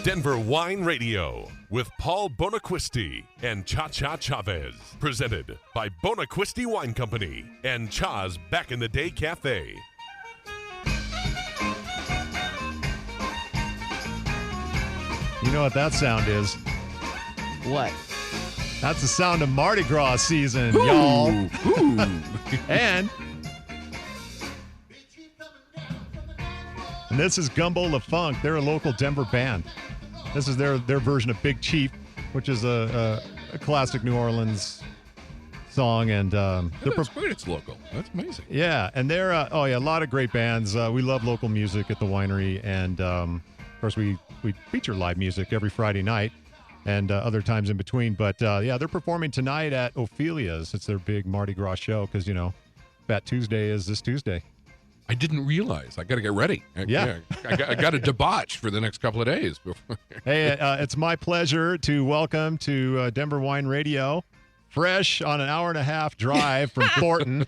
Denver Wine Radio with Paul Bonaquisti and Cha Cha Chavez. Presented by Bonaquisti Wine Company and Cha's Back in the Day Cafe. You know what that sound is? What? That's the sound of Mardi Gras season, y'all. And this is Gumbo La Funk. They're a local Denver band. This is their version of Big Chief, which is a classic New Orleans song. And that's great. It's local. That's amazing. Yeah, and they're a lot of great bands. We love local music at the winery, and of course we feature live music every Friday night and other times in between. But they're performing tonight at Ophelia's. It's their big Mardi Gras show because Fat Tuesday is this Tuesday. I didn't realize. I got to get ready. I got to debauch for the next couple of days. Hey, it's my pleasure to welcome to Denver Wine Radio, fresh on an hour-and-a-half drive from Thornton,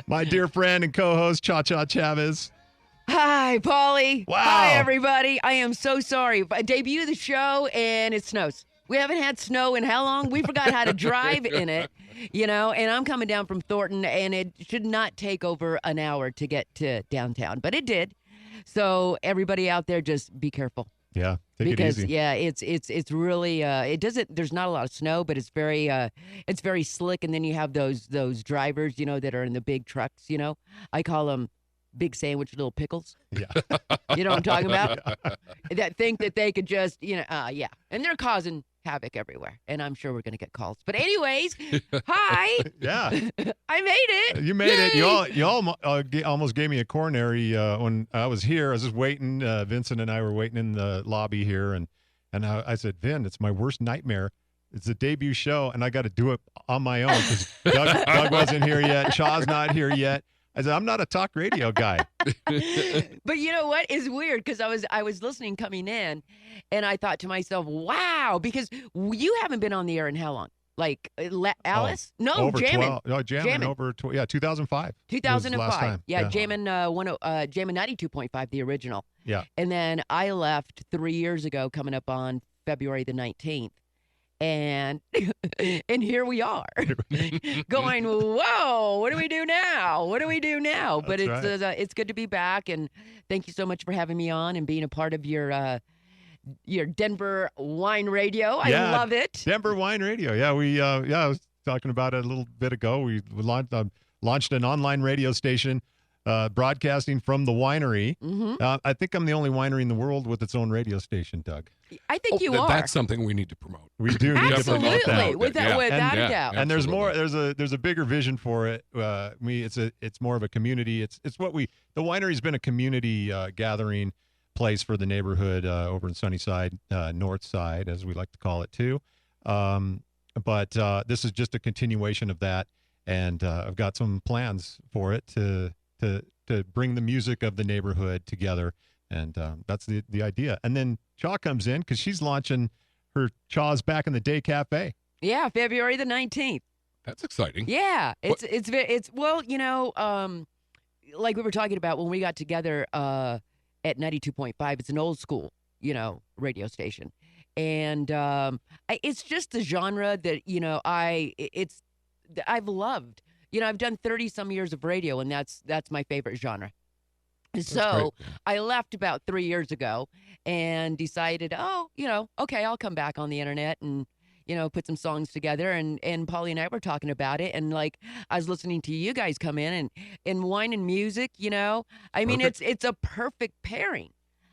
my dear friend and co-host, Cha Cha Chavez. Hi, Paulie. Wow. Hi, everybody. I am so sorry. I debut the show, and it snows. We haven't had snow in how long? We forgot how to drive in it, and I'm coming down from Thornton, and it should not take over an hour to get to downtown, but it did. So everybody out there, just be careful. Yeah, take it easy. Yeah, it's really it doesn't. There's not a lot of snow, but it's very slick, and then you have those drivers, that are in the big trucks. I call them big sandwich little pickles. Yeah. You know what I'm talking about? That think that they could just, and they're causing havoc everywhere. And I'm sure we're going to get calls. But anyways, hi. Yeah. I made it. You made Yay. it. You all almost gave me a coronary when I was here. I was just waiting. Vincent and I were waiting in the lobby here. And I said, Vin, it's my worst nightmare. It's a debut show, and I got to do it on my own because Doug wasn't here yet. Cha's not here yet. I said, I'm not a talk radio guy. But you know what? It's weird because I was listening coming in, and I thought to myself, wow, because you haven't been on the air in how long? Like Alice? Over Jammin'. 12. No, Jammin' over 2005. 2005. Yeah, yeah. Jammin' 92.5, the original. Yeah. And then I left 3 years ago, coming up on February the 19th. And here we are going, whoa, what do we do now? What do we do now? But it's good to be back. And thank you so much for having me on and being a part of your Denver Wine Radio. I love it. Denver Wine Radio. Yeah, I was talking about it a little bit ago. We launched an online radio station broadcasting from the winery. Mm-hmm. I think I'm the only winery in the world with its own radio station, Doug. I think you are. That's something we need to promote. We do need to promote that. Absolutely, without a doubt. And there's more. There's a bigger vision for it. It's more of a community. It's what the winery's been a community gathering place for the neighborhood over in Sunnyside, North Side, as we like to call it too. But this is just a continuation of that, and I've got some plans for it to bring the music of the neighborhood together. And that's the idea. And then Cha comes in because she's launching her Cha's Back in the Day Cafe. Yeah, February the 19th. That's exciting. Yeah, it's like we were talking about when we got together at 92.5. It's an old school, radio station, and it's just the genre that I've loved. I've done 30 some years of radio, and that's my favorite genre. So I left about 3 years ago and decided, okay, I'll come back on the internet and, put some songs together. And Paulie and I were talking about it. And I was listening to you guys come in and wine and music, it's a perfect pairing.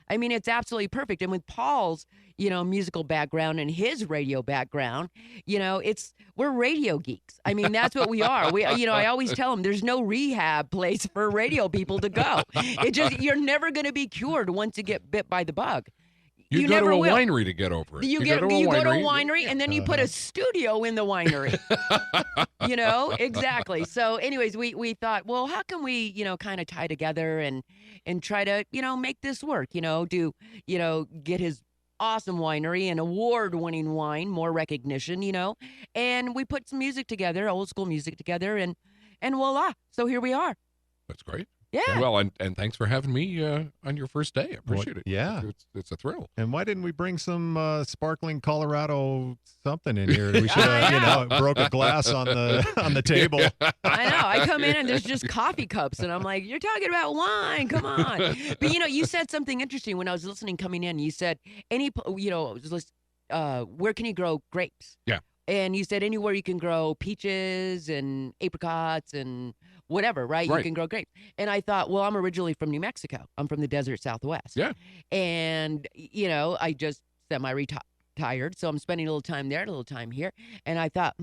It's absolutely perfect. And with Paul's, musical background and his radio background, we're radio geeks. That's what we are. I always tell them there's no rehab place for radio people to go. You're never going to be cured once you get bit by the bug. You go never to a will. winery to get over it. You go to a winery, and then you put a studio in the winery. Exactly. So anyways, we thought, well, how can we, kind of tie together and try to, make this work, get his awesome winery and award-winning wine, more recognition, and we put some music together, old school music together, and voila. So here we are. That's great. Yeah. Well, and thanks for having me on your first day. I appreciate it. Yeah. It's a thrill. And why didn't we bring some sparkling Colorado something in here? We should have, broke a glass on the table. I know. I come in and there's just coffee cups, and I'm like, "You're talking about wine? Come on!" But you said something interesting when I was listening coming in. You said where can you grow grapes? Yeah. And you said anywhere you can grow peaches and apricots and whatever, right? You can grow grapes. And I thought, well, I'm originally from New Mexico. I'm from the desert Southwest. Yeah. And, I just semi-retired, so I'm spending a little time there, a little time here. And I thought,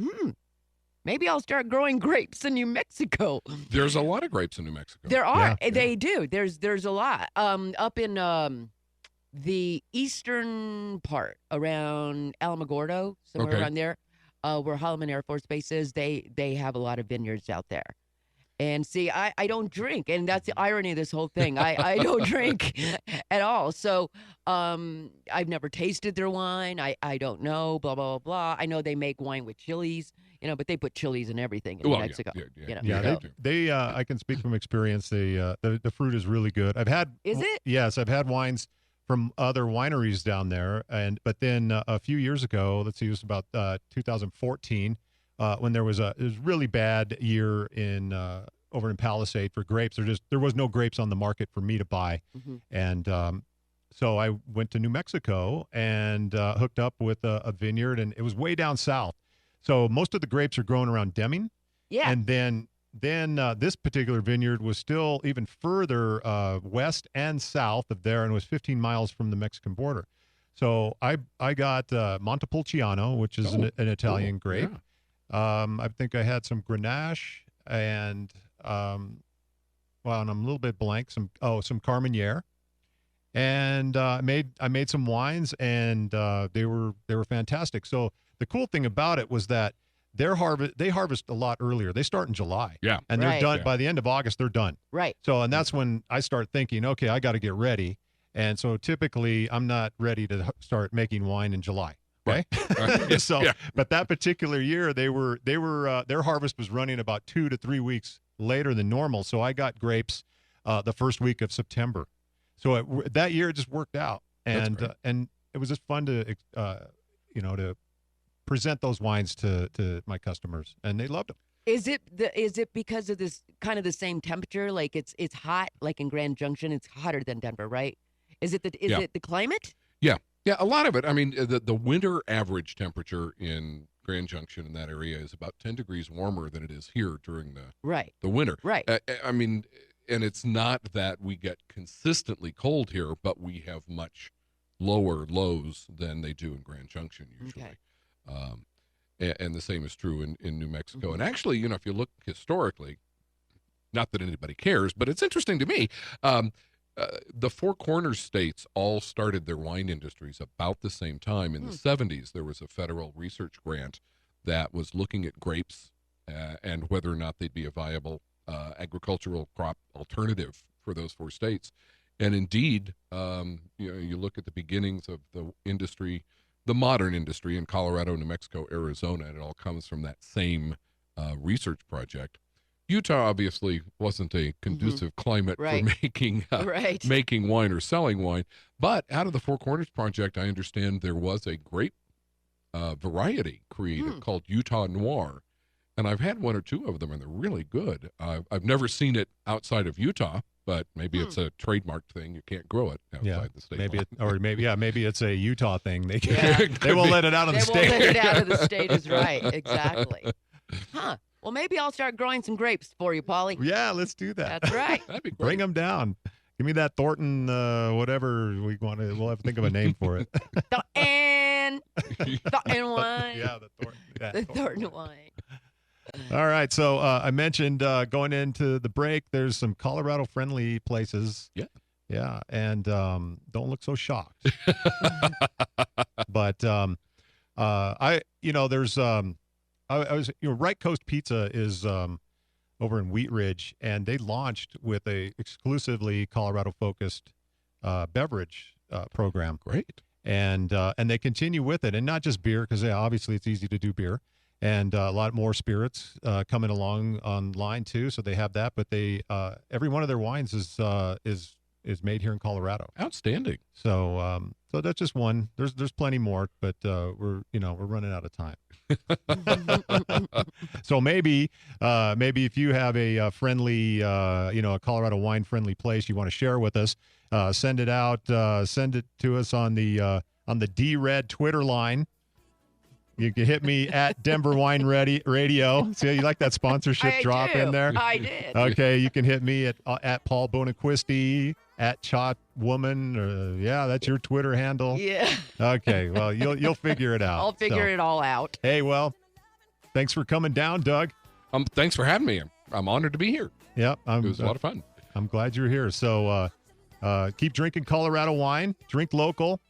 maybe I'll start growing grapes in New Mexico. There's a lot of grapes in New Mexico. There are. Yeah. They do. There's a lot. Up in the eastern part around Alamogordo, somewhere around there, where Holloman Air Force Base is, they have a lot of vineyards out there. And see, I don't drink, and that's the irony of this whole thing. I don't drink at all. So I've never tasted their wine. I don't know, blah, blah, blah, blah. I know they make wine with chilies, but they put chilies in everything in New Mexico. Yeah, they I can speak from experience. The fruit is really good. Is it? Yes, I've had wines from other wineries down there, but then a few years ago, let's see, it was about 2014, when there was a really bad year in over in Palisade for grapes. There was no grapes on the market for me to buy, and so I went to New Mexico and hooked up with a vineyard, and it was way down south. So most of the grapes are grown around Deming, and then this particular vineyard was still even further west and south of there, and was 15 miles from the Mexican border. So I got Montepulciano, which is an Italian grape. Yeah. I think I had some Grenache and and I'm a little bit blank. Some Carmenere, and I made some wines, and they were fantastic. So the cool thing about it was that they harvest a lot earlier. They start in July. Yeah. And they're done by the end of August. They're done. Right. So, and that's when I start thinking, okay, I got to get ready. And so typically I'm not ready to start making wine in July. Okay. Right. But that particular year their harvest was running about 2 to 3 weeks later than normal. So I got grapes the first week of September. So that year it just worked out. And it was just fun to to present those wines to my customers, and they loved them. Is it because of this kind of the same temperature? Like it's hot, like in Grand Junction, it's hotter than Denver, right? Is it the climate? Yeah, a lot of it. I mean, the winter average temperature in Grand Junction in that area is about 10 degrees warmer than it is here during the winter. Right. I mean, and it's not that we get consistently cold here, but we have much lower lows than they do in Grand Junction usually. Okay. And the same is true in New Mexico. Mm-hmm. And actually, if you look historically, not that anybody cares, but it's interesting to me, the Four Corners states all started their wine industries about the same time. In the 70s, there was a federal research grant that was looking at grapes and whether or not they'd be a viable agricultural crop alternative for those four states. And indeed, you look at the beginnings of the industry, the modern industry in Colorado, New Mexico, Arizona, and it all comes from that same research project. Utah obviously wasn't a conducive climate for making wine or selling wine, but out of the Four Corners Project, I understand there was a grape variety created called Utah Noir, and I've had one or two of them, and they're really good. I've never seen it outside of Utah, but maybe it's a trademarked thing. You can't grow it outside the state. Maybe it's a Utah thing. They won't let it out of the state. They won't let it out of the state is right. Exactly. Huh. Well, maybe I'll start growing some grapes for you, Paulie. Yeah, let's do that. That's right. That'd be great. Bring them down. Give me that Thornton, whatever we want to. We'll have to think of a name for it. Thornton wine. Yeah, the Thornton. Yeah, the Thornton wine. All right. So I mentioned going into the break, there's some Colorado-friendly places. Yeah. Yeah, and don't look so shocked. But there's I was Right Coast Pizza is over in Wheat Ridge, and they launched with a exclusively Colorado-focused beverage program. Great. And they continue with it, and not just beer, because obviously it's easy to do beer. and a lot more spirits coming along online too. So they have that, but they every one of their wines is made here in Colorado. Outstanding. So so that's just one. There's plenty more, but we're running out of time. So maybe if you have a friendly a Colorado wine friendly place you want to share with us, send it out. Send it to us on the D-Red Twitter line. You can hit me at Denver Wine Radio. See, you like that sponsorship drop in there? I did. Okay, you can hit me at Paul Bonaquisti, at Cha Woman. Yeah, that's your Twitter handle. Yeah. Okay, well, you'll figure it out. I'll figure it all out. Hey, well, thanks for coming down, Doug. Thanks for having me. I'm honored to be here. Yep, it was a lot of fun. I'm glad you're here. So keep drinking Colorado wine. Drink local.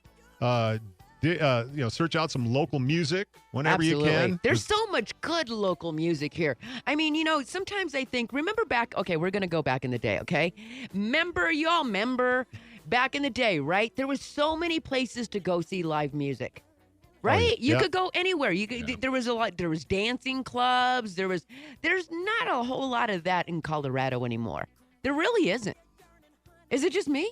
Search out some local music whenever you can. There's so much good local music here. I mean, sometimes I think, remember back, okay, we're going to go back in the day, okay? Remember back in the day, right? There was so many places to go see live music, right? You could go anywhere. You could, there was dancing clubs. There's not a whole lot of that in Colorado anymore. There really isn't. Is it just me?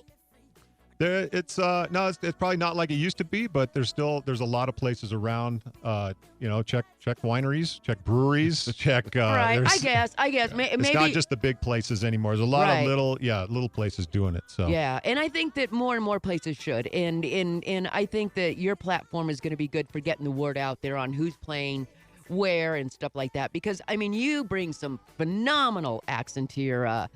It's probably not like it used to be, but there's a lot of places around. Check wineries, check breweries, check. Right, I guess. Maybe it's not just the big places anymore. There's a lot of little places doing it. So yeah, and I think that more and more places should, and I think that your platform is going to be good for getting the word out there on who's playing where and stuff like that, because I mean you bring some phenomenal acts into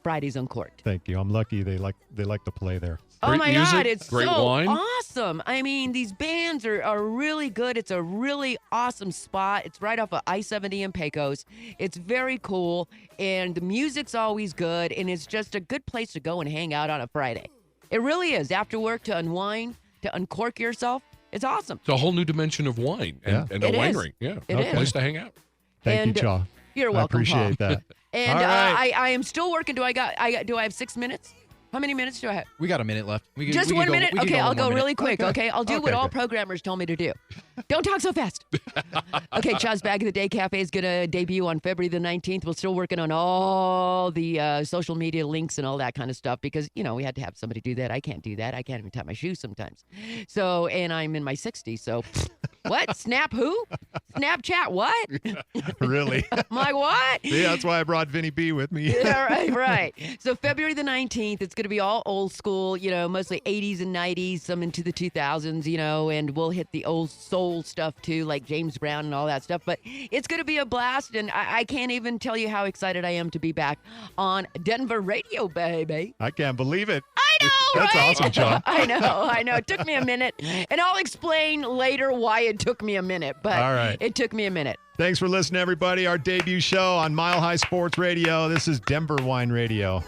Fridays on Court. Thank you. I'm lucky they like to play there. Oh my music, God, it's great so wine. Awesome. I mean, these bands are really good. It's a really awesome spot. It's right off of I-70 in Pecos. It's very cool, and the music's always good, and it's just a good place to go and hang out on a Friday. It really is. After work, to unwind, to uncork yourself. It's awesome. It's a whole new dimension of wine and a winery. Yeah, a place to hang out. Thank you, Cha. You're welcome, I appreciate Paul. that. And all right. I am still working. Do I have 6 minutes? How many minutes do I have? We got a minute left. Just 1 minute? Okay, I'll go really quick. Okay. I'll do what all programmers tell me to do. Don't talk so fast. Okay, Cha's Bag of the Day Cafe is going to debut on February the 19th. We're still working on all the social media links and all that kind of stuff because, we had to have somebody do that. I can't do that. I can't even tie my shoes sometimes. So, and I'm in my 60s, so what? Snap who? Snapchat what? Really? I'm like, what? Yeah, that's why I brought Vinny B with me. Yeah, right. So February the 19th, it's going to be all old school, mostly 80s and 90s, some into the 2000s, and we'll hit the old soul stuff too, like James Brown and all that stuff. But it's going to be a blast, and I can't even tell you how excited I am to be back on Denver radio, baby. I can't believe it. I know, That's right? awesome, Cha. I know. It took me a minute, and I'll explain later why it took me a minute, but all right. It took me a minute. Thanks for listening, everybody. Our debut show on Mile High Sports Radio. This is Denver Wine Radio.